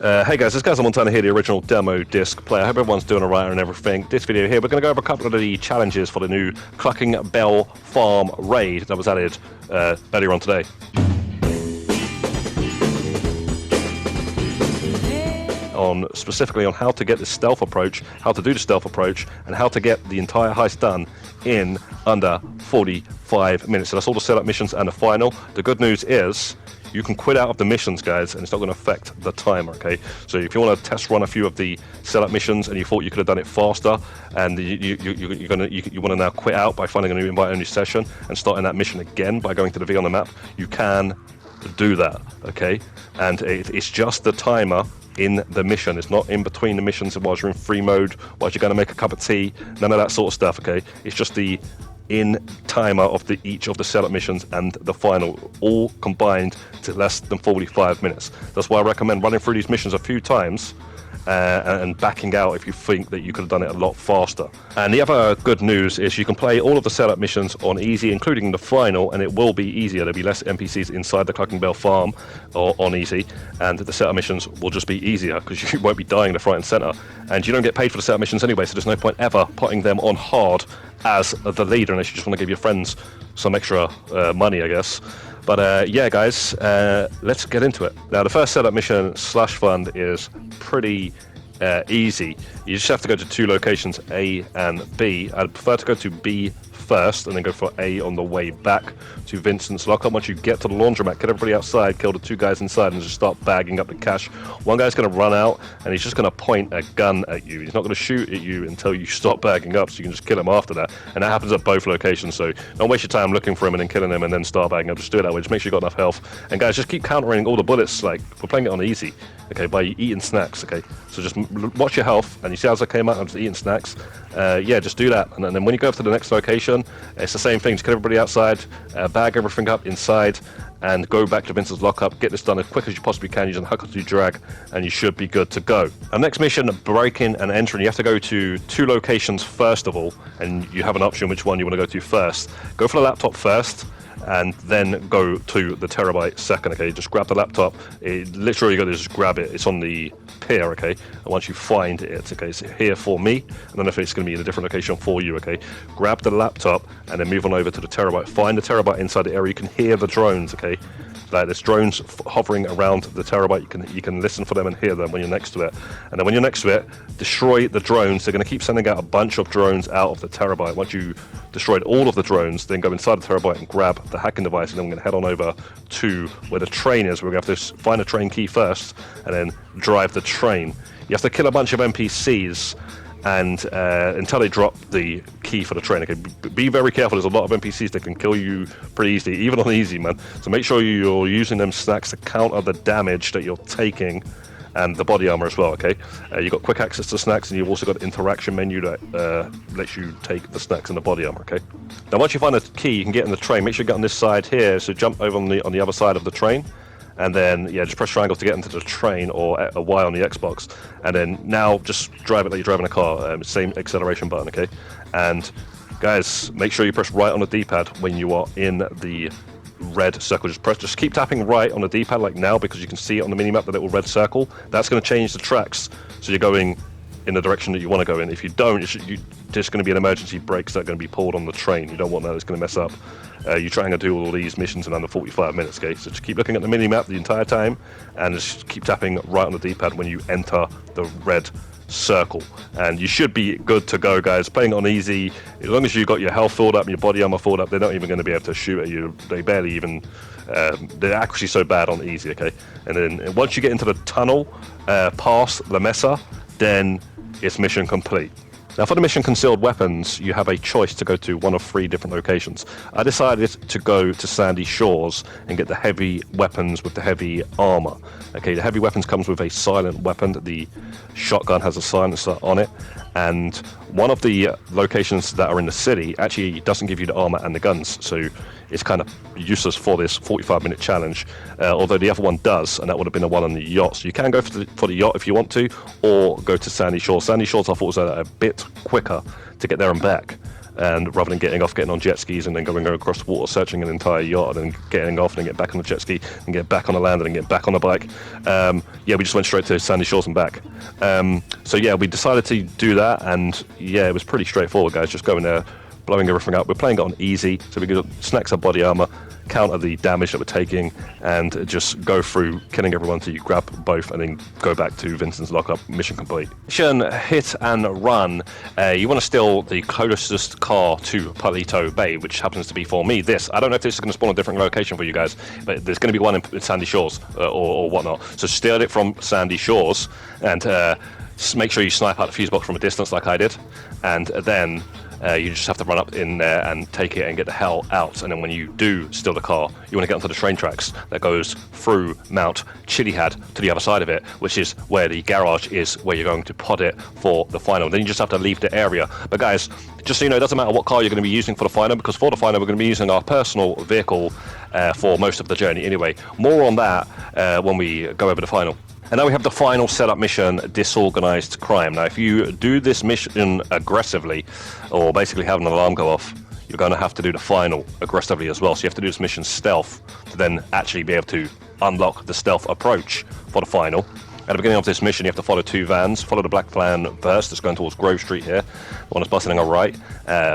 Hey guys, this guy's Montana here, the original demo disc player. I hope everyone's doing alright and everything. This video here, we're going to go over a couple of the challenges for the new Cluckin Farm raid that was added earlier on today. Specifically on how to get the stealth approach, how to do the stealth approach, and how to get the entire heist done in under 45 minutes. So that's all the setup missions and the final. The good news is you can quit out of the missions, guys, and it's not going to affect the timer, okay? So if you want to test run a few of the setup missions and you thought you could have done it faster, and you want to now quit out by finding a new invite-only session and starting that mission again by going to the V on the map, you can do that, okay? And it's just the timer in the mission. It's not in between the missions whilst you're in free mode, whilst you're going to make a cup of tea, none of that sort of stuff, okay? It's just the in timer of each of the setup missions and the final, all combined to less than 45 minutes. That's why I recommend running through these missions a few times and backing out if you think that you could have done it a lot faster. And the other good news is you can play all of the setup missions on easy, including the final, and it will be easier. There'll be less NPCs inside the Cluckin Farm or on easy, and the setup missions will just be easier because you won't be dying left, right and center, and you don't get paid for the setup missions anyway, so there's no point ever putting them on hard as the leader unless you just want to give your friends some extra money, I guess. But yeah, guys, let's get into it. Now, the first setup mission, Slush Fund, is pretty easy. You just have to go to two locations, A and B. I'd prefer to go to B first and then go for A on the way back to Vincent's lockup. Once you get to the laundromat, get everybody outside, kill the two guys inside, and just start bagging up the cash. One guy's going to run out and he's just going to point a gun at you. He's not going to shoot at you until you stop bagging up, so you can just kill him after that. And that happens at both locations, so don't waste your time looking for him and then killing him and then start bagging up. Just do it that way. Just make sure you got enough health. And guys, just keep countering all the bullets. Like, we're playing it on easy, okay, by eating snacks, okay? So just watch your health, and you see as I came out, I'm just eating snacks. Yeah, just do that. And then when you go up to the next location, it's the same thing. Just get everybody outside, bag everything up inside, and go back to Vince's lockup. Get this done as quick as you possibly can using huckle to drag, and you should be good to go. Our next mission, breaking and entering. You have to go to two locations first of all, and you have an option which one you want to go to first. Go for the laptop first, and then go to the terabyte second, okay? Just grab the laptop. Literally, you got to just grab it. It's on the pier, okay? And once you find it, okay, it's here for me. I don't know if it's going to be in a different location for you, okay? Grab the laptop and then move on over to the terabyte. Find the terabyte inside the area. You can hear the drones, okay? Like, there's drones hovering around the terabyte. You can listen for them and hear them when you're next to it. And then when you're next to it, destroy the drones. They're going to keep sending out a bunch of drones out of the terabyte. Once you destroyed all of the drones, then go inside the terabyte and grab the hacking device, and then we're going to head on over to where the train is. We're going to have to find a train key first and then drive the train. You have to kill a bunch of NPCs and until they drop the key for the train. Okay, be very careful. There's a lot of NPCs that can kill you pretty easily, even on easy, man. So make sure you're using them snacks to counter the damage that you're taking, and the body armor as well, okay? You've got quick access to snacks, and you've also got an interaction menu that lets you take the snacks and the body armor, okay? Now, once you find the key, you can get in the train. Make sure you get on this side here, so jump over on the other side of the train, and then, yeah, just press triangle to get into the train, or a Y on the Xbox, and then now just drive it like you're driving a car, same acceleration button, okay? And guys, make sure you press right on the D-pad when you are in the red circle. Just keep tapping right on the D-pad like now, because you can see it on the mini-map, the little red circle. That's going to change the tracks, so you're going in the direction that you want to go in. If you don't, there's going to be an emergency brakes that are going to be pulled on the train. You don't want that. It's going to mess up. You're trying to do all these missions in under 45 minutes, okay? So just keep looking at the mini-map the entire time, and just keep tapping right on the D-pad when you enter the red circle, and you should be good to go, guys. Playing on easy, as long as you got your health filled up and your body armor filled up, they're not even going to be able to shoot at you. They barely even, they're actually so bad on easy, okay? And then once you get into the tunnel past the Mesa, then it's mission complete. Now, for the mission Concealed Weapons, you have a choice to go to one of three different locations. I decided to go to Sandy Shores and get the heavy weapons with the heavy armor. Okay, the heavy weapons comes with a silent weapon. The shotgun has a silencer on it, and one of the locations that are in the city actually doesn't give you the armor and the guns, so it's kind of useless for this 45-minute challenge, although the other one does, and that would have been the one on the yacht. So you can go for the yacht if you want to, or go to Sandy Shores. Sandy Shores I thought was a bit quicker to get there and back. and rather than getting on jet skis and then going across the water, searching an entire yacht, and then getting off and then get back on the jet ski and get back on the land and then get back on the bike. Yeah, we just went straight to Sandy Shores and back. So yeah, we decided to do that, and yeah, it was pretty straightforward, guys. Just going there, blowing everything up. We're playing it on easy, so we could snacks our body armor, counter the damage that we're taking, and just go through killing everyone until you grab both and then go back to Vincent's lockup. Mission complete. Mission hit and run. You want to steal the closest car to Palito Bay, which happens to be, for me, this. I don't know if this is going to spawn a different location for you guys, but there's going to be one in Sandy Shores or whatnot. So steal it from Sandy Shores and make sure you snipe out the fuse box from a distance like I did, and then you just have to run up in there and take it and get the hell out. And then when you do steal the car, you want to get onto the train tracks that goes through Mount Chilihad to the other side of it, which is where the garage is, where you're going to pod it for the final. Then you just have to leave the area. But guys, just so you know, it doesn't matter what car you're going to be using for the final, because for the final we're going to be using our personal vehicle for most of the journey anyway. More on that when we go over the final. And now we have the final setup mission, Disorganized Crime. Now, if you do this mission aggressively, or basically have an alarm go off, you're going to have to do the final aggressively as well. So you have to do this mission stealth to then actually be able to unlock the stealth approach for the final. At the beginning of this mission, you have to follow two vans. Follow the black van first, that's going towards Grove Street here. The one that's busting on the right.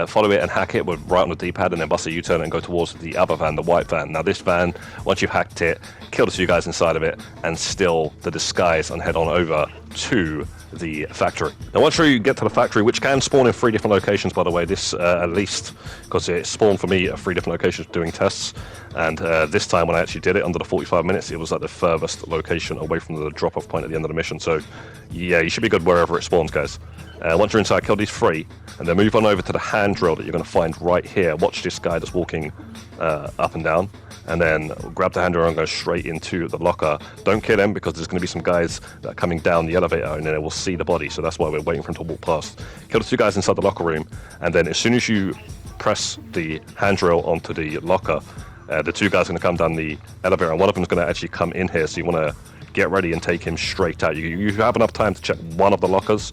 Follow it and hack it with right on the D-pad, and then bust a U-turn and go towards the other van, the white van. Now this van, once you've hacked it, kill the two guys inside of it, and steal the disguise and head on over to the factory. Now once you get to the factory, which can spawn in 3 different locations, by the way, this at least, because it spawned for me at 3 different locations doing tests, and this time when I actually did it under the 45 minutes, it was at the furthest location away from the drop-off point at the end of the mission. So yeah, you should be good wherever it spawns, guys. Once you're inside, kill these 3, and then move on over to the hand drill that you're going to find right here. Watch this guy that's walking up and down, and then grab the hand drill and go straight into the locker. Don't kill him, because there's going to be some guys that are coming down the elevator, and then they will see the body, so that's why we're waiting for him to walk past. Kill the 2 guys inside the locker room, and then as soon as you press the hand drill onto the locker, the 2 guys are going to come down the elevator, and one of them is going to actually come in here, so you want to get ready and take him straight out. You have enough time to check one of the lockers.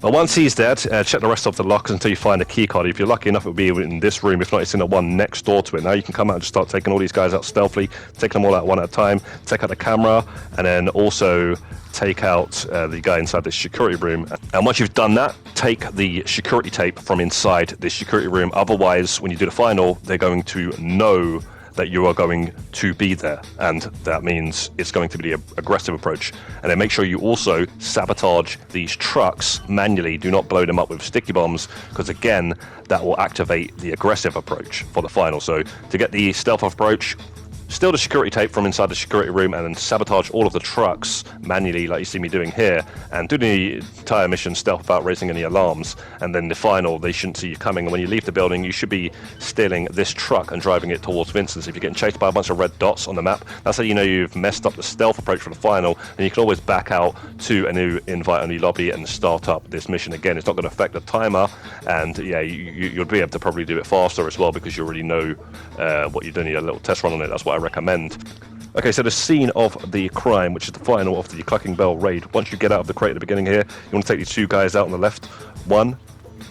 But once he's dead, check the rest of the lockers until you find a key card. If you're lucky enough, it'll be in this room. If not, it's in the one next door to it. Now you can come out and just start taking all these guys out stealthily, taking them all out one at a time, take out the camera, and then also take out the guy inside the security room. And once you've done that, take the security tape from inside the security room. Otherwise, when you do the final, they're going to know that you are going to be there, and that means it's going to be the aggressive approach. And then make sure you also sabotage these trucks manually. Do not blow them up with sticky bombs, because again, that will activate the aggressive approach for the final. So to get the stealth approach, steal the security tape from inside the security room and then sabotage all of the trucks manually, like you see me doing here, and do the entire mission stealth without raising any alarms. And then the final, they shouldn't see you coming, and when you leave the building, you should be stealing this truck and driving it towards Vincent's. If you're getting chased by a bunch of red dots on the map, that's how you know you've messed up the stealth approach for the final, and you can always back out to a new invite-only lobby and start up this mission again. It's not going to affect the timer, and yeah, you'll be able to probably do it faster as well, because you already know what you're doing. A little test run on it, that's what I recommend. Okay, so the scene of the crime, which is the final of the Cluckin Bell raid. Once you get out of the crate at the beginning here, you want to take these 2 guys out on the left. 1,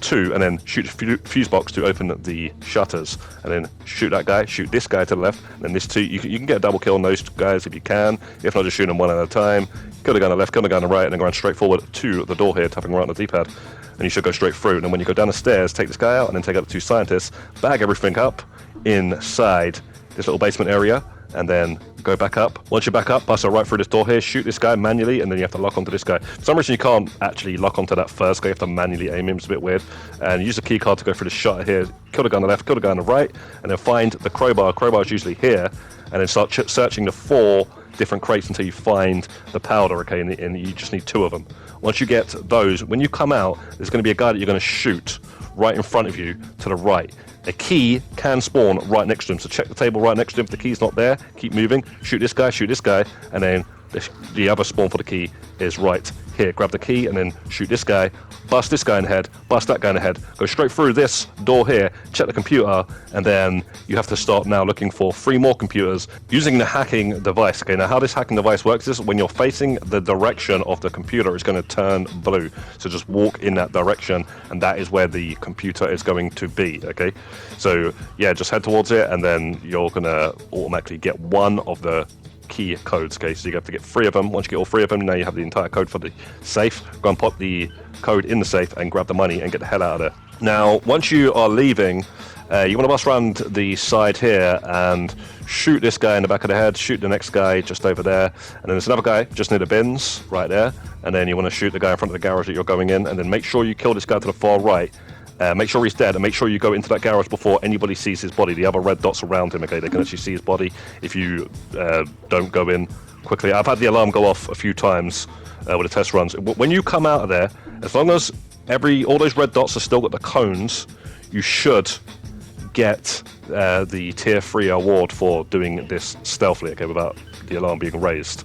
2, and then shoot the fuse box to open the shutters, and then shoot that guy, shoot this guy to the left, and then this 2. You can get a double kill on those guys if you can. If not, just shoot them one at a time. Kill the guy on the left, kill the guy on the right, and then go straight forward to the door here, tapping right on the D-pad, and you should go straight through. And then when you go down the stairs, take this guy out, and then take out the 2 scientists, bag everything up inside this little basement area, and then go back up. Once you're back up, bust right through this door here, shoot this guy manually, and then you have to lock onto this guy. For some reason, you can't actually lock onto that first guy. You have to manually aim him. It's a bit weird. And use the key card to go through the shutter here. Kill the guy on the left, kill the guy on the right, and then find the crowbar. Crowbar is usually here, and then start searching the 4 different crates until you find the powder, okay, and you just need 2 of them. Once you get those, when you come out, there's going to be a guy that you're going to shoot right in front of you to the right. A key can spawn right next to him, so check the table right next to him. If the key's not there, keep moving, shoot this guy, and then The other spawn for the key is right here. Grab the key and then shoot this guy, bust this guy in the head, bust that guy in the head, go straight through this door here, check the computer, and then you have to start now looking for 3 more computers using the hacking device. Okay, now how this hacking device works is when you're facing the direction of the computer, it's going to turn blue. So just walk in that direction, and that is where the computer is going to be. Okay, so yeah, just head towards it, and then you're going to automatically get one of the key codes. Okay, so you have to get 3 of them. Once you get all 3 of them, now you have the entire code for the safe. Go and pop the code in the safe and grab the money and get the hell out of there. Now, once you are leaving, you want to bust around the side here and shoot this guy in the back of the head, shoot the next guy just over there, and then there's another guy just near the bins right there, and then you want to shoot the guy in front of the garage that you're going in, and then make sure you kill this guy to the far right. Make sure he's dead, and make sure you go into that garage before anybody sees his body. The other red dots around him, okay, they can actually see his body if you don't go in quickly. I've had the alarm go off a few times with the test runs. When you come out of there, as long as all those red dots are still got the cones, you should get the tier 3 award for doing this stealthily, okay, without the alarm being raised.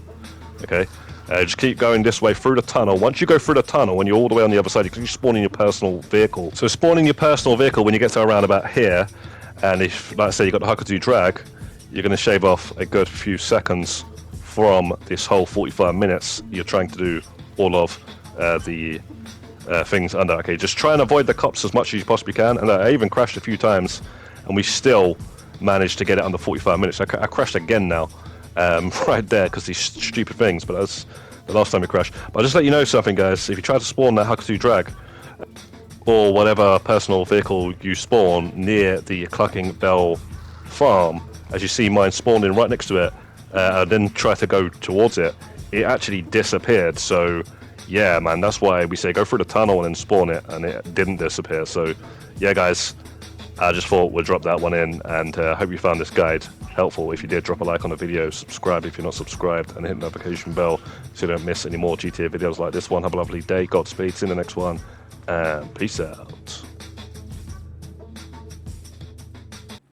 Okay. Just keep going this way through the tunnel. Once you go through the tunnel, when you're all the way on the other side, you can spawn in your personal vehicle. So spawning your personal vehicle when you get to around about here, and if, like I say, you've got the Huckatoo drag, you're going to shave off a good few seconds from this whole 45 minutes you're trying to do all of the things under. Okay, just try and avoid the cops as much as you possibly can. And I even crashed a few times, and we still managed to get it under 45 minutes. I crashed again now. Right there, because these stupid things, but that's the last time we crashed. But I'll just let you know something, guys. If you try to spawn that Huckatoo drag or whatever personal vehicle you spawn near the Cluckin Bell farm, as you see mine spawned in right next to it, and then try to go towards it, it actually disappeared. So yeah, man, that's why we say go through the tunnel and then spawn it, and it didn't disappear. So yeah, guys, I just thought we'd drop that one in, and hope you found this guide helpful. If you did, drop a like on the video, subscribe if you're not subscribed, and hit the notification bell so you don't miss any more GTA videos like this one. Have a lovely day, Godspeed, see you in the next one, and peace out.